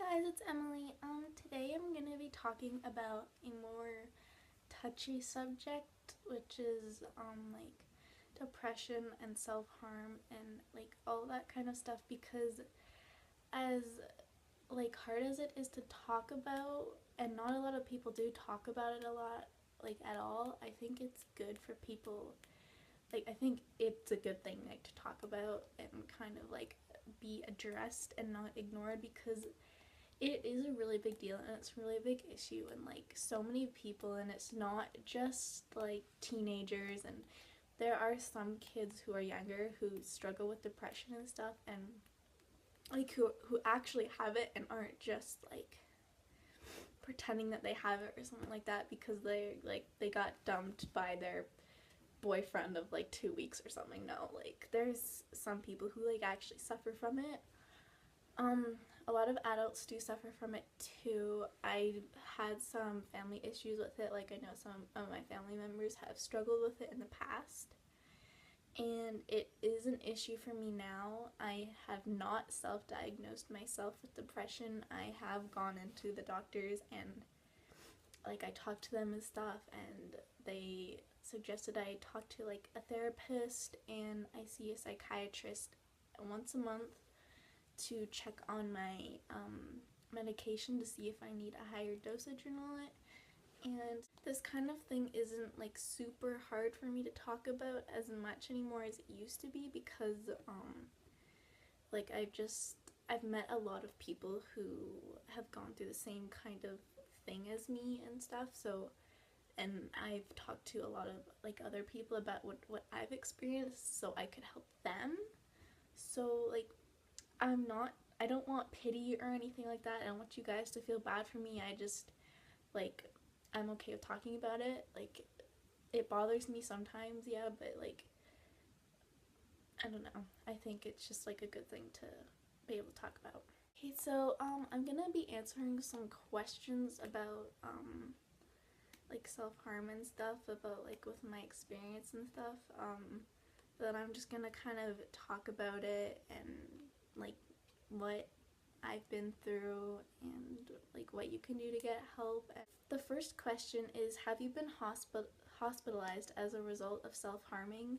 guys, it's Emily. Today I'm gonna be talking about a more touchy subject, which is like depression and self-harm and like all that kind of stuff, because as like hard as it is to talk about, and not a lot of people do talk about it a lot, like at all, I think it's good for people. Like, I think it's a good thing like to talk about and kind of like be addressed and not ignored, because it is a really big deal and it's a really big issue, and like so many people, and it's not just like teenagers, and there are some kids who are younger who struggle with depression and stuff, and like who actually have it and aren't just like pretending that they have it or something like that because they got dumped by their boyfriend of like 2 weeks or something. No, like there's some people who like actually suffer from it. A lot of adults do suffer from it too. I had some family issues with it. Like, I know some of my family members have struggled with it in the past, and it is an issue for me now. I have not self-diagnosed myself with depression. I have gone into the doctors and like I talked to them and stuff, and they suggested I talk to like a therapist, and I see a psychiatrist once a month to check on my medication to see if I need a higher dosage or not. And this kind of thing isn't like super hard for me to talk about as much anymore as it used to be, because like I've met a lot of people who have gone through the same kind of thing as me and stuff. So, and I've talked to a lot of like other people about what I've experienced, so I could help them. So like I don't want pity or anything like that. I don't want you guys to feel bad for me. I just, like, I'm okay with talking about it. Like, it bothers me sometimes, yeah, but like, I don't know. I think it's just like a good thing to be able to talk about. Okay, so I'm gonna be answering some questions about like self-harm and stuff, about like with my experience and stuff. Then I'm just gonna kind of talk about it and like what I've been through and like what you can do to get help. The first question is, have you been hospitalized as a result of self-harming?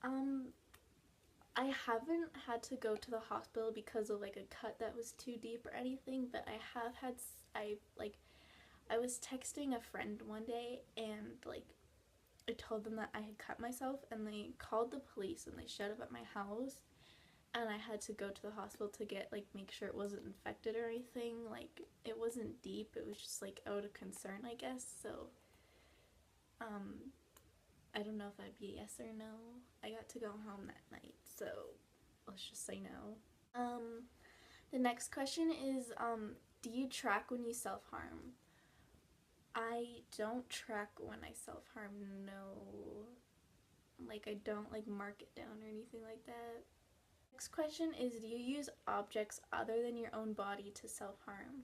I haven't had to go to the hospital because of like a cut that was too deep or anything, but I was texting a friend one day, and like I told them that I had cut myself, and they called the police and they showed up at my house, and I had to go to the hospital to get like make sure it wasn't infected or anything. Like, it wasn't deep, it was just like out of concern, I guess. So I don't know if that'd be a yes or no. I got to go home that night, so let's just say no. The next question is, do you track when you self-harm? I don't track when I self-harm, no. Like, I don't like mark it down or anything like that. Next question is, do you use objects other than your own body to self-harm?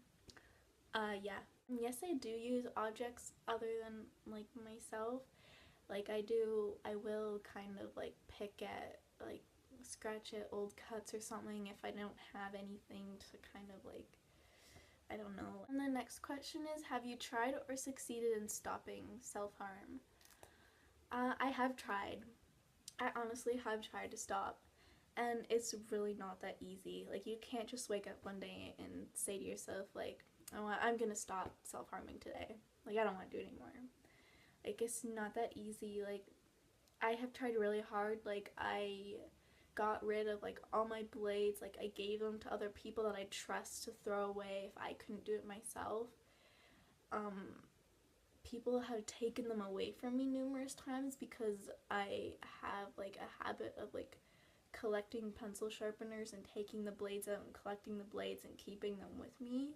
Yeah. Yes, I do use objects other than like myself. Like, I will kind of like pick at, like, scratch at old cuts or something if I don't have anything to kind of like, I don't know. And the next question is, have you tried or succeeded in stopping self-harm? I have tried. I honestly have tried to stop, and it's really not that easy. Like, you can't just wake up one day and say to yourself like, oh, I'm gonna stop self-harming today. Like, I don't want to do it anymore. Like, it's not that easy. Like, I have tried really hard. Like, I got rid of like all my blades. Like, I gave them to other people that I trust to throw away if I couldn't do it myself. People have taken them away from me numerous times because I have like a habit of like collecting pencil sharpeners and taking the blades out and collecting the blades and keeping them with me.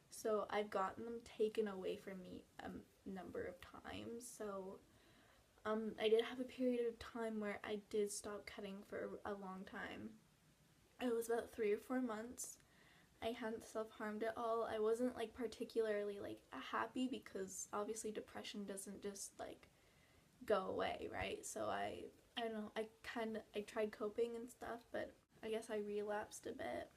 So I've gotten them taken away from me a number of times. So I did have a period of time where I did stop cutting for a long time. It was about 3 or 4 months. I hadn't self-harmed at all. I wasn't like particularly like happy, because obviously depression doesn't just like go away, right? So I don't know, I tried coping and stuff, but I guess I relapsed a bit.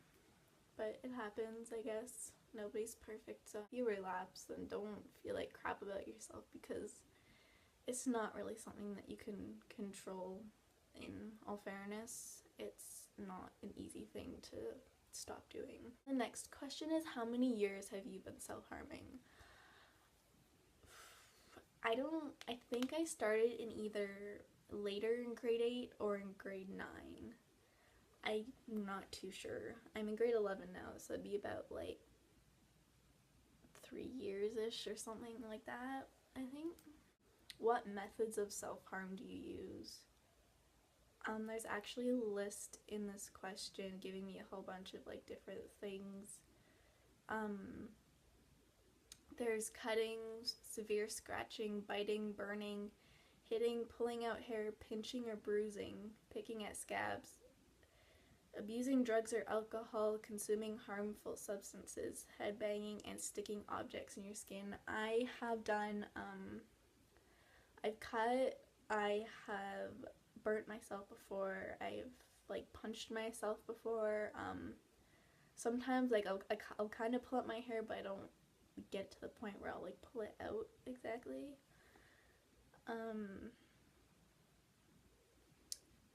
but it happens, I guess. Nobody's perfect, so if you relapse, then don't feel like crap about yourself, because it's not really something that you can control. In all fairness, it's not an easy thing to stop doing. The next question is, how many years have you been self-harming? I think I started in either later in grade 8 or in grade 9. I'm not too sure. I'm in grade 11 now, so it'd be about like 3 years-ish or something like that, I think. What methods of self-harm do you use? There's actually a list in this question giving me a whole bunch of like different things. There's cutting, severe scratching, biting, burning, hitting, pulling out hair, pinching or bruising, picking at scabs, abusing drugs or alcohol, consuming harmful substances, headbanging, and sticking objects in your skin. I have done, I've cut, I have burnt myself before, I've like punched myself before. Sometimes like I'll kind of pull up my hair, but I don't get to the point where I'll like pull it out exactly.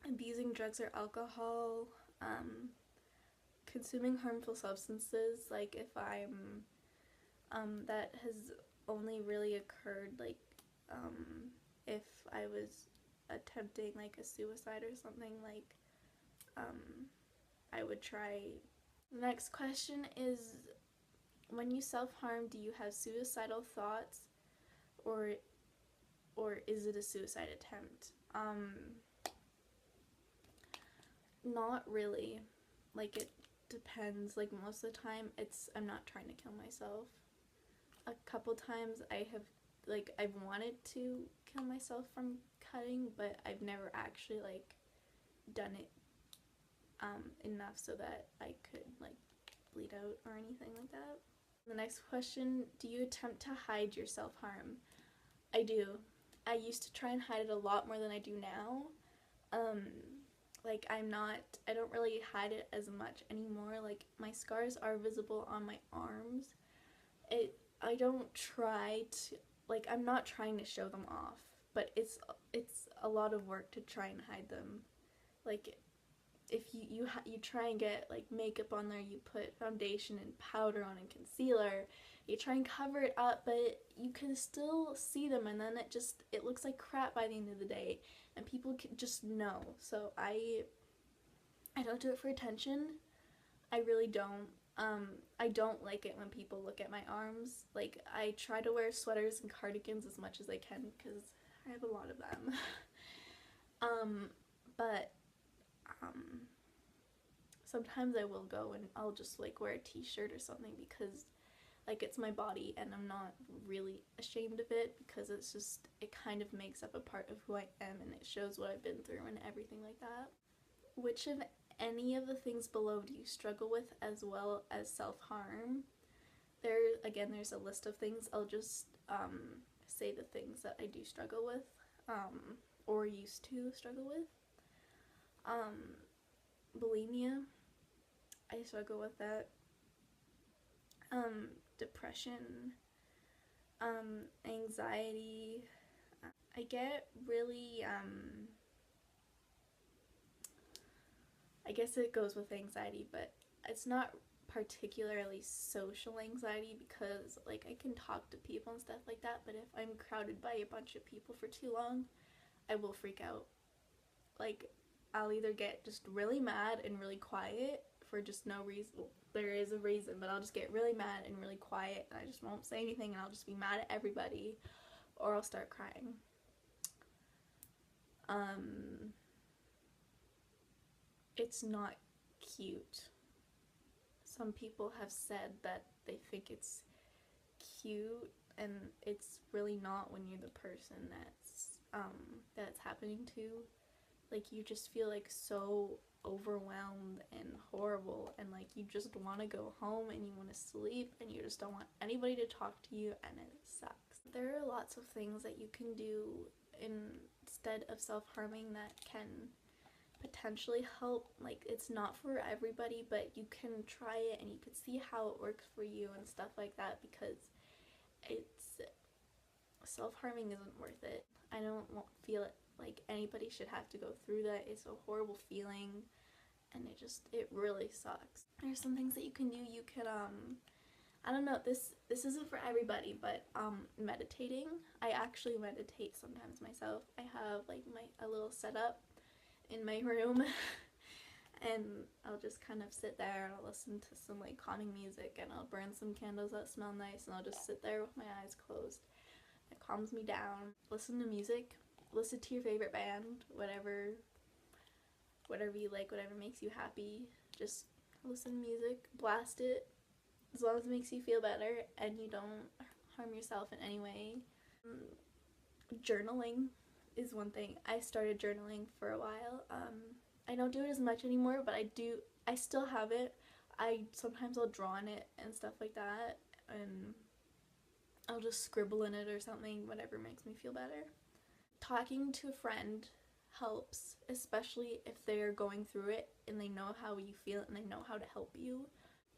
Abusing drugs or alcohol, consuming harmful substances, like if I'm that has only really occurred like if I was attempting like a suicide or something, like I would try. The next question is, when you self-harm, do you have suicidal thoughts, or is it a suicide attempt? Not really. Like, it depends. Like, most of the time I'm not trying to kill myself. A couple times I've wanted to kill myself from cutting, but I've never actually like done it enough so that I could like bleed out or anything like that. The next question, do you attempt to hide your self-harm? I do. I used to try and hide it a lot more than I do now. Like I don't really hide it as much anymore. Like my scars are visible on my arms. I don't try to, like, I'm not trying to show them off, but it's a lot of work to try and hide them. Like if you try and get like makeup on there, you put foundation and powder on and concealer, you try and cover it up, but you can still see them, and then it looks like crap by the end of the day, and people can just know. So I don't do it for attention. I really don't. I don't like it when people look at my arms. Like, I try to wear sweaters and cardigans as much as I can because I have a lot of them. But sometimes I will go and I'll just like wear a t-shirt or something because like it's my body and I'm not really ashamed of it, because it kind of makes up a part of who I am and it shows what I've been through and everything like that. Which of any of the things below do you struggle with as well as self-harm? There's a list of things. I'll just say the things that I do struggle with, or used to struggle with. Bulimia, I struggle with that. Depression, anxiety. I get really, I guess it goes with anxiety, but it's not particularly social anxiety because like I can talk to people and stuff like that, but if I'm crowded by a bunch of people for too long, I will freak out. Like I'll either get just really mad and really quiet for just no reason. Well, there is a reason, but I'll just get really mad and really quiet and I just won't say anything and I'll just be mad at everybody, or I'll start crying. It's not cute. Some people have said that they think it's cute, and it's really not when you're the person that's happening to. Like, you just feel like so overwhelmed and horrible, and like you just want to go home and you want to sleep and you just don't want anybody to talk to you, and it sucks. There are lots of things that you can do instead of self-harming that can potentially help. Like, it's not for everybody, but you can try it and you can see how it works for you and stuff like that, because it's self-harming isn't worth it. I don't feel it like anybody should have to go through that. It's a horrible feeling, and it really sucks. There's some things that you can do. You could I don't know, this isn't for everybody, but meditating. I actually meditate sometimes myself. I have like a little setup in my room and I'll just kind of sit there and I'll listen to some like calming music, and I'll burn some candles that smell nice, and I'll just sit there with my eyes closed. It calms me down. Listen to music. Listen to your favorite band, whatever you like, whatever makes you happy. Just listen to music, blast it, as long as it makes you feel better and you don't harm yourself in any way. Journaling is one thing. I started journaling for a while. I don't do it as much anymore, but I still have it. Sometimes I'll draw on it and stuff like that, and I'll just scribble in it or something, whatever makes me feel better. Talking to a friend helps, especially if they're going through it and they know how you feel and they know how to help you.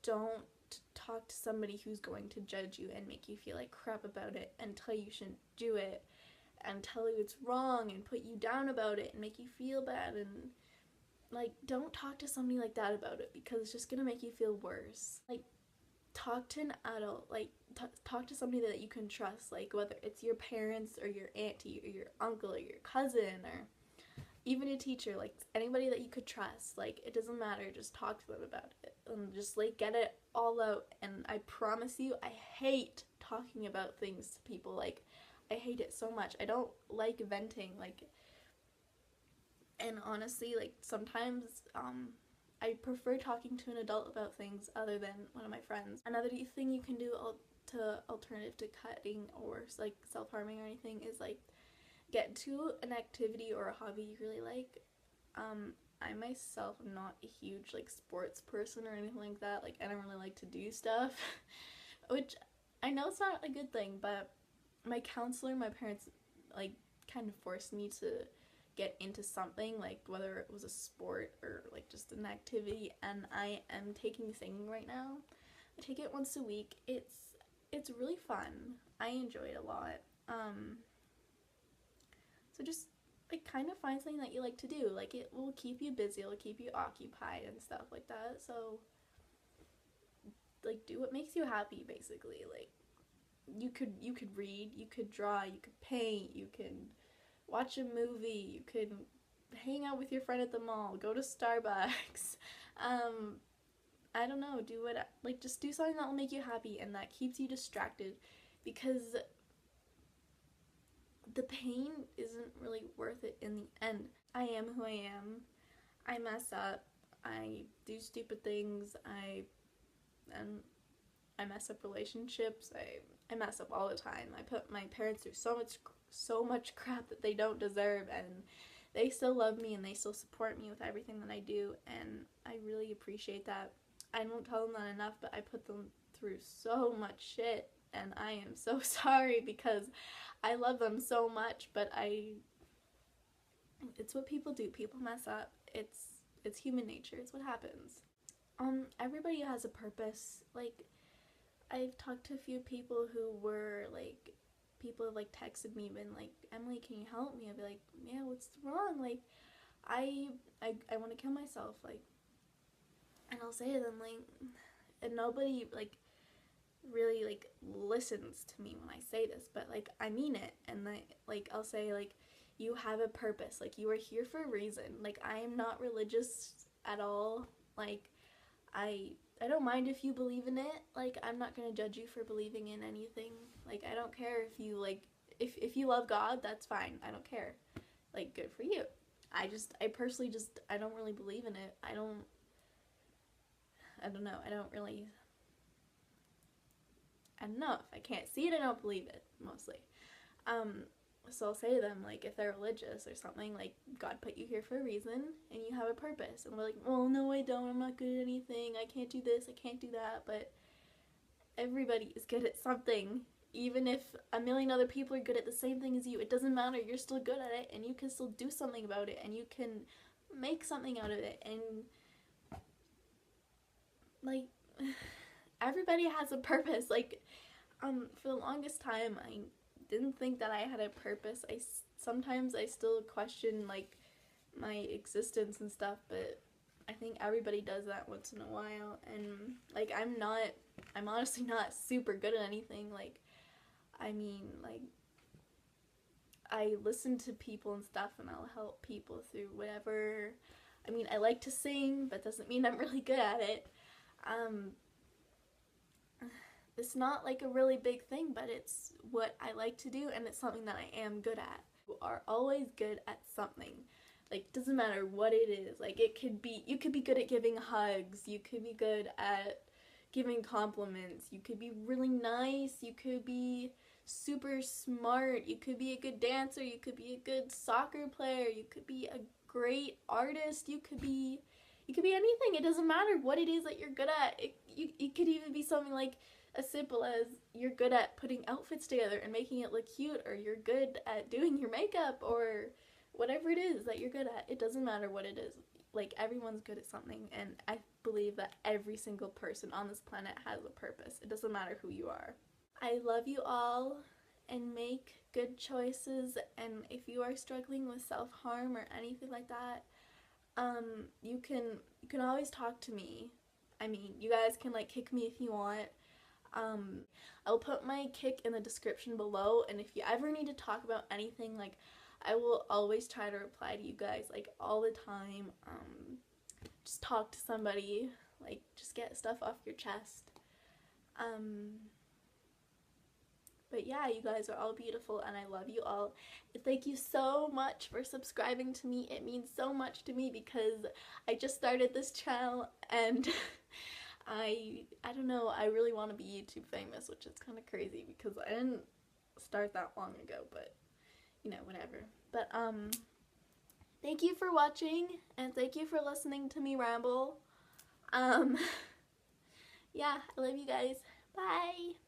Don't talk to somebody who's going to judge you and make you feel like crap about it and tell you shouldn't do it and tell you it's wrong and put you down about it and make you feel bad. And like, don't talk to somebody like that about it, because it's just gonna make you feel worse. Like, talk to an adult. Like, talk to somebody that you can trust, like whether it's your parents or your auntie or your uncle or your cousin or even a teacher, like anybody that you could trust. Like, it doesn't matter, just talk to them about it and just like get it all out. And I promise you, I hate talking about things to people. Like, I hate it so much. I don't like venting, like, and honestly, like, sometimes I prefer talking to an adult about things other than one of my friends. Another thing you can do to alternative to cutting or like self-harming or anything is like get into an activity or a hobby you really like. I myself am not a huge like sports person or anything like that. Like, I don't really like to do stuff, which I know it's not a good thing, but my counselor, my parents, like, kind of forced me to get into something, like whether it was a sport or like just an activity, and I am taking singing right now. I take it once a week. It's really fun. I enjoy it a lot. So just like kind of find something that you like to do. Like, it will keep you busy, it'll keep you occupied and stuff like that. So like, do what makes you happy, basically. Like, you could read, you could draw, you could paint, you can watch a movie, you could hang out with your friend at the mall, go to Starbucks. I don't know, just do something that will make you happy and that keeps you distracted, because the pain isn't really worth it in the end. I am who I am. I mess up. I do stupid things. I mess up relationships. I mess up all the time. I put my parents through so much crap that they don't deserve, and they still love me and they still support me with everything that I do, and I really appreciate that. I don't tell them that enough, but I put them through so much shit, and I am so sorry, because I love them so much, but it's what people do. People mess up. It's human nature. It's what happens. Everybody has a purpose. Like, I've talked to a few people who were like, people have like texted me, been like, Emily, can you help me? I'd be like, yeah, what's wrong? Like, I want to kill myself. Like, and I'll say to them, like, and nobody like really like listens to me when I say this, but like, I mean it. And like I'll say, like, you have a purpose. Like, you are here for a reason. Like, I am not religious at all. Like, I don't mind if you believe in it. Like, I'm not gonna judge you for believing in anything. Like, I don't care if you like, if you love God, that's fine. I don't care. Like, good for you. I personally just, I don't really believe in it. I don't know. I don't know. If I can't see it, I don't believe it, mostly. So I'll say to them, like, if they're religious or something, like, God put you here for a reason, and you have a purpose. And we're like, well, no, I don't. I'm not good at anything. I can't do this. I can't do that. But everybody is good at something. Even if a million other people are good at the same thing as you, it doesn't matter. You're still good at it, and you can still do something about it, and you can make something out of it. And like everybody has a purpose. Like for the longest time I didn't think that I had a purpose. Sometimes I still question like my existence and stuff, but I think everybody does that once in a while. And like I'm honestly not super good at anything. Like I mean, like I listen to people and stuff, and I'll help people through whatever. I mean, I like to sing, but doesn't mean I'm really good at it. It's not like a really big thing, but it's what I like to do, and it's something that I am good at. You are always good at something. Like, doesn't matter what it is. Like, you could be good at giving hugs, you could be good at giving compliments, you could be really nice, you could be super smart, you could be a good dancer, you could be a good soccer player, you could be a great artist, you could be anything. It doesn't matter what it is that you're good at. It could even be something like as simple as you're good at putting outfits together and making it look cute, or you're good at doing your makeup, or whatever it is that you're good at. It doesn't matter what it is. Like, everyone's good at something, and I believe that every single person on this planet has a purpose. It doesn't matter who you are. I love you all, and make good choices. And if you are struggling with self-harm or anything like that, you can always talk to me. I mean, you guys can like kick me if you want. I'll put my kick in the description below, and if you ever need to talk about anything, like, I will always try to reply to you guys, like, all the time. Just talk to somebody, like, just get stuff off your chest. But yeah, you guys are all beautiful, and I love you all. Thank you so much for subscribing to me. It means so much to me because I just started this channel, and I don't know, I really want to be YouTube famous, which is kind of crazy because I didn't start that long ago, but you know, whatever. But thank you for watching, and thank you for listening to me ramble. Yeah, I love you guys. Bye.